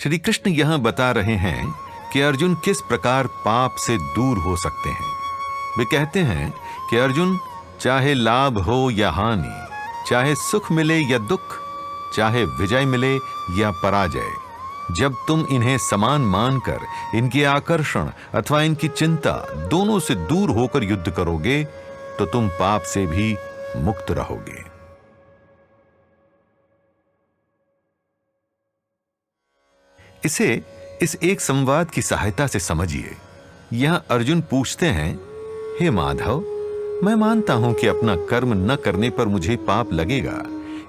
श्री कृष्ण यहां बता रहे हैं कि अर्जुन किस प्रकार पाप से दूर हो सकते हैं। वे कहते हैं कि अर्जुन, चाहे लाभ हो या हानि, चाहे सुख मिले या दुख, चाहे विजय मिले या पराजय, जब तुम इन्हें समान मानकर इनके आकर्षण अथवा इनकी चिंता दोनों से दूर होकर युद्ध करोगे तो तुम पाप से भी मुक्त रहोगे। इसे इस एक संवाद की सहायता से समझिए। यहां अर्जुन पूछते हैं, हे माधव, मैं मानता हूं कि अपना कर्म न करने पर मुझे पाप लगेगा,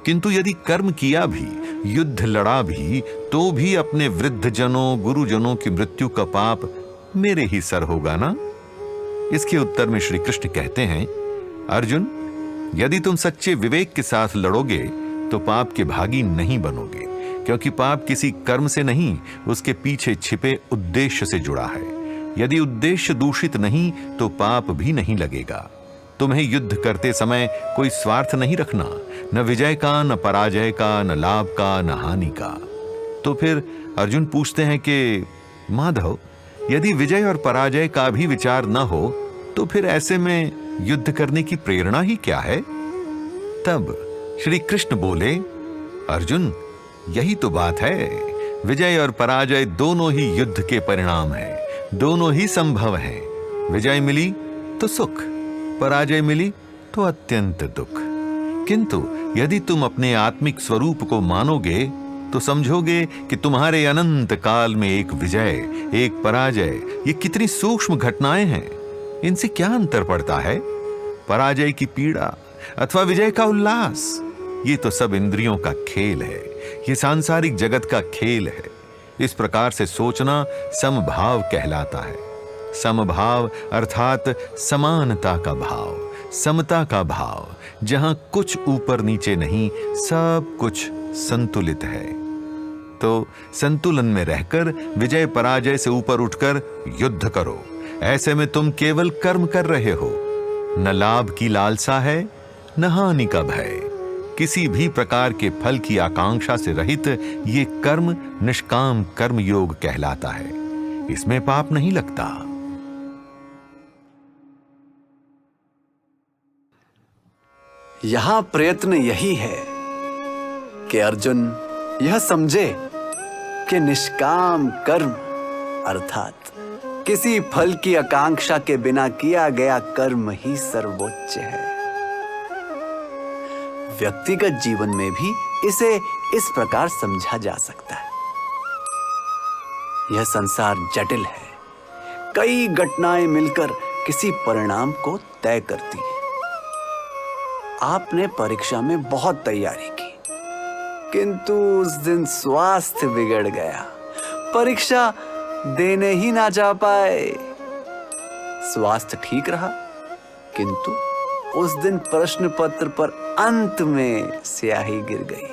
किंतु यदि कर्म किया भी, युद्ध लड़ा भी, तो भी अपने वृद्धजनों गुरुजनों की मृत्यु का पाप मेरे ही सर होगा ना? इसके उत्तर में श्री कृष्ण कहते हैं, अर्जुन, यदि तुम सच्चे विवेक के साथ लड़ोगे तो पाप के भागी नहीं बनोगे, क्योंकि पाप किसी कर्म से नहीं, उसके पीछे छिपे उद्देश्य से जुड़ा है। यदि उद्देश्य दूषित नहीं तो पाप भी नहीं लगेगा। तुम्हें युद्ध करते समय कोई स्वार्थ नहीं रखना, न विजय का, न पराजय का, न लाभ का, न हानि का। तो फिर अर्जुन पूछते हैं कि माधव, यदि विजय और पराजय का भी विचार न हो तो फिर ऐसे में युद्ध करने की प्रेरणा ही क्या है? तब श्री कृष्ण बोले, अर्जुन, यही तो बात है। विजय और पराजय दोनों ही युद्ध के परिणाम हैं, दोनों ही संभव हैं। विजय मिली तो सुख, पराजय मिली तो अत्यंत दुख। किंतु यदि तुम अपने आत्मिक स्वरूप को मानोगे तो समझोगे कि तुम्हारे अनंत काल में एक विजय, एक पराजय, ये कितनी सूक्ष्म घटनाएं हैं। इनसे क्या अंतर पड़ता है? पराजय की पीड़ा अथवा विजय का उल्लास, ये तो सब इंद्रियों का खेल है, ये सांसारिक जगत का खेल है। इस प्रकार से सोचना समभाव कहलाता है। समभाव अर्थात समानता का भाव, समता का भाव, जहां कुछ ऊपर नीचे नहीं, सब कुछ संतुलित है। तो संतुलन में रहकर विजय पराजय से ऊपर उठकर युद्ध करो। ऐसे में तुम केवल कर्म कर रहे हो, न लाभ की लालसा है, न हानि का भय। किसी भी प्रकार के फल की आकांक्षा से रहित ये कर्म निष्काम कर्म योग कहलाता है। इसमें पाप नहीं लगता। यहां प्रयत्न यही है कि अर्जुन यह समझे कि निष्काम कर्म अर्थात किसी फल की आकांक्षा के बिना किया गया कर्म ही सर्वोच्च है। व्यक्तिगत जीवन में भी इसे इस प्रकार समझा जा सकता है। यह संसार जटिल है, कई घटनाएं मिलकर किसी परिणाम को तय करती हैं। आपने परीक्षा में बहुत तैयारी की, किंतु उस दिन स्वास्थ्य बिगड़ गया, परीक्षा देने ही ना जा पाए। स्वास्थ्य ठीक रहा, किंतु उस दिन प्रश्न पत्र पर अंत में स्याही गिर गई,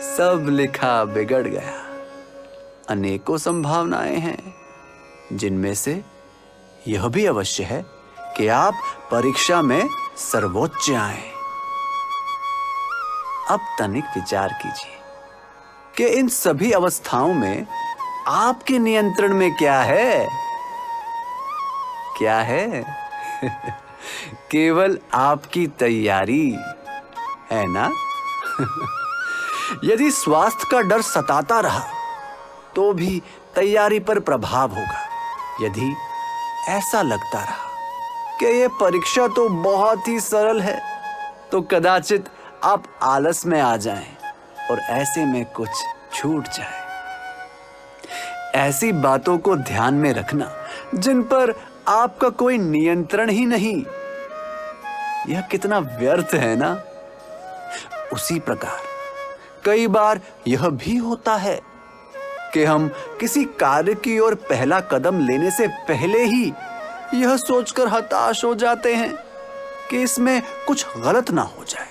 सब लिखा बिगड़ गया। अनेकों संभावनाएं हैं, जिनमें से यह भी अवश्य है कि आप परीक्षा में सर्वोच्च आए। अब तनिक विचार कीजिए कि इन सभी अवस्थाओं में आपके नियंत्रण में क्या है? क्या है? केवल आपकी तैयारी है ना? यदि स्वास्थ्य का डर सताता रहा तो भी तैयारी पर प्रभाव होगा। यदि ऐसा लगता रहा कि यह परीक्षा तो बहुत ही सरल है, तो कदाचित आप आलस में आ जाएं और ऐसे में कुछ छूट जाए। ऐसी बातों को ध्यान में रखना जिन पर आपका कोई नियंत्रण ही नहीं, यह कितना व्यर्थ है ना? उसी प्रकार कई बार यह भी होता है कि हम किसी कार्य की ओर पहला कदम लेने से पहले ही यह सोचकर हताश हो जाते हैं कि इसमें कुछ गलत ना हो जाए।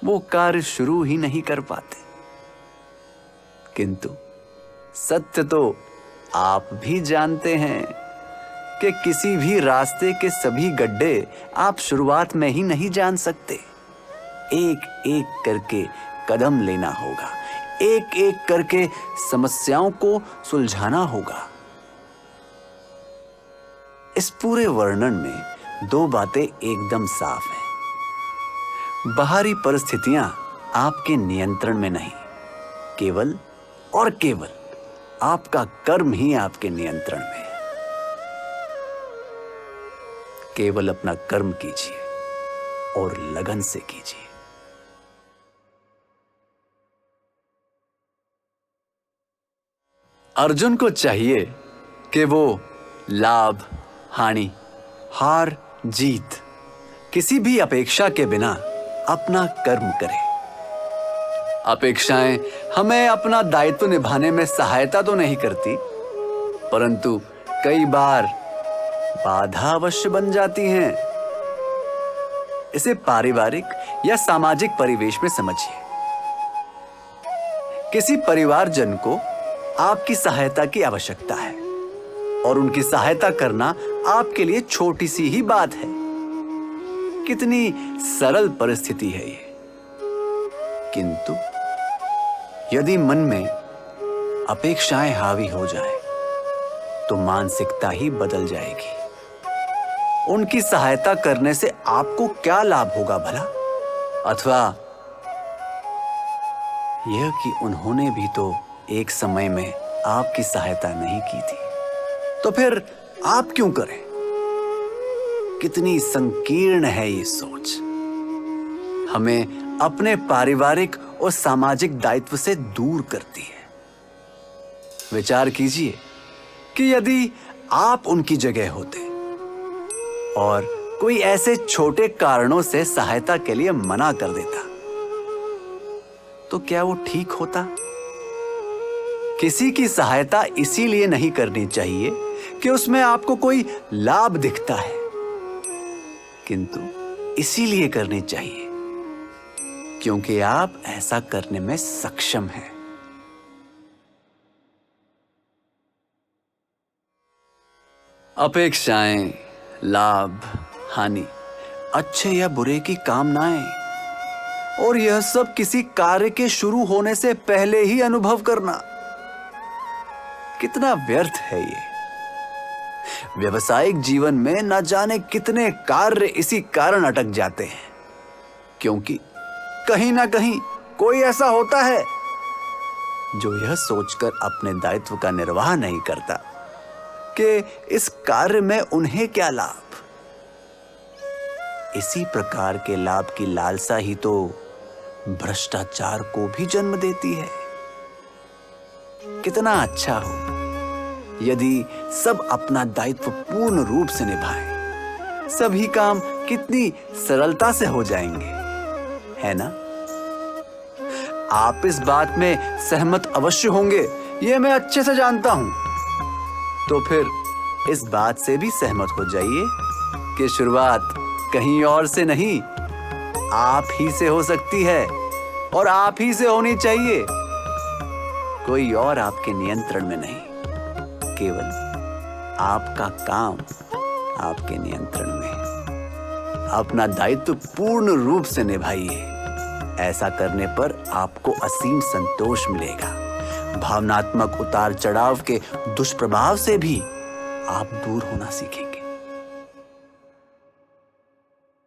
वो कार्य शुरू ही नहीं कर पाते। किंतु सत्य तो आप भी जानते हैं कि किसी भी रास्ते के सभी गड्ढे आप शुरुआत में ही नहीं जान सकते। एक एक करके कदम लेना होगा, एक एक करके समस्याओं को सुलझाना होगा। इस पूरे वर्णन में दो बातें एकदम साफ हैं। बाहरी परिस्थितियां आपके नियंत्रण में नहीं, केवल और केवल आपका कर्म ही आपके नियंत्रण में है। केवल अपना कर्म कीजिए और लगन से कीजिए। अर्जुन को चाहिए कि वो लाभ, हानि, हार, जीत किसी भी अपेक्षा के बिना अपना कर्म करे। अपेक्षाएं हमें अपना दायित्व निभाने में सहायता तो नहीं करती, परंतु कई बार बाधा अवश्य बन जाती हैं। इसे पारिवारिक या सामाजिक परिवेश में समझिए। किसी परिवारजन को आपकी सहायता की आवश्यकता है और उनकी सहायता करना आपके लिए छोटी सी ही बात है। कितनी सरल परिस्थिति है ये। किंतु यदि मन में अपेक्षाएं हावी हो जाए तो मानसिकता ही बदल जाएगी। उनकी सहायता करने से आपको क्या लाभ होगा भला? अथवा यह कि उन्होंने भी तो एक समय में आपकी सहायता नहीं की थी, तो फिर आप क्यों करें? कितनी संकीर्ण है ये सोच। हमें अपने पारिवारिक और सामाजिक दायित्व से दूर करती है। विचार कीजिए कि यदि आप उनकी जगह होते और कोई ऐसे छोटे कारणों से सहायता के लिए मना कर देता, तो क्या वो ठीक होता? किसी की सहायता इसीलिए नहीं करनी चाहिए कि उसमें आपको कोई लाभ दिखता है, किंतु इसीलिए करनी चाहिए क्योंकि आप ऐसा करने में सक्षम हैं। अपेक्षाएं, लाभ, हानि, अच्छे या बुरे की कामनाएं, और यह सब किसी कार्य के शुरू होने से पहले ही अनुभव करना, कितना व्यर्थ है ये। व्यवसायिक जीवन में न जाने कितने कार्य इसी कारण अटक जाते हैं, क्योंकि कहीं ना कहीं कोई ऐसा होता है जो यह सोचकर अपने दायित्व का निर्वाह नहीं करता कि इस कार्य में उन्हें क्या लाभ। इसी प्रकार के लाभ की लालसा ही तो भ्रष्टाचार को भी जन्म देती है। कितना अच्छा हो यदि सब अपना दायित्व पूर्ण रूप से निभाएं, सभी काम कितनी सरलता से हो जाएंगे, है ना? आप इस बात में सहमत अवश्य होंगे, यह मैं अच्छे से जानता हूं। तो फिर इस बात से भी सहमत हो जाइए कि शुरुआत कहीं और से नहीं, आप ही से हो सकती है और आप ही से होनी चाहिए। कोई और आपके नियंत्रण में नहीं, केवल आपका काम आपके नियंत्रण में है। अपना दायित्व पूर्ण रूप से निभाइए। ऐसा करने पर आपको असीम संतोष मिलेगा। भावनात्मक उतार चढ़ाव के दुष्प्रभाव से भी आप दूर होना सीखेंगे।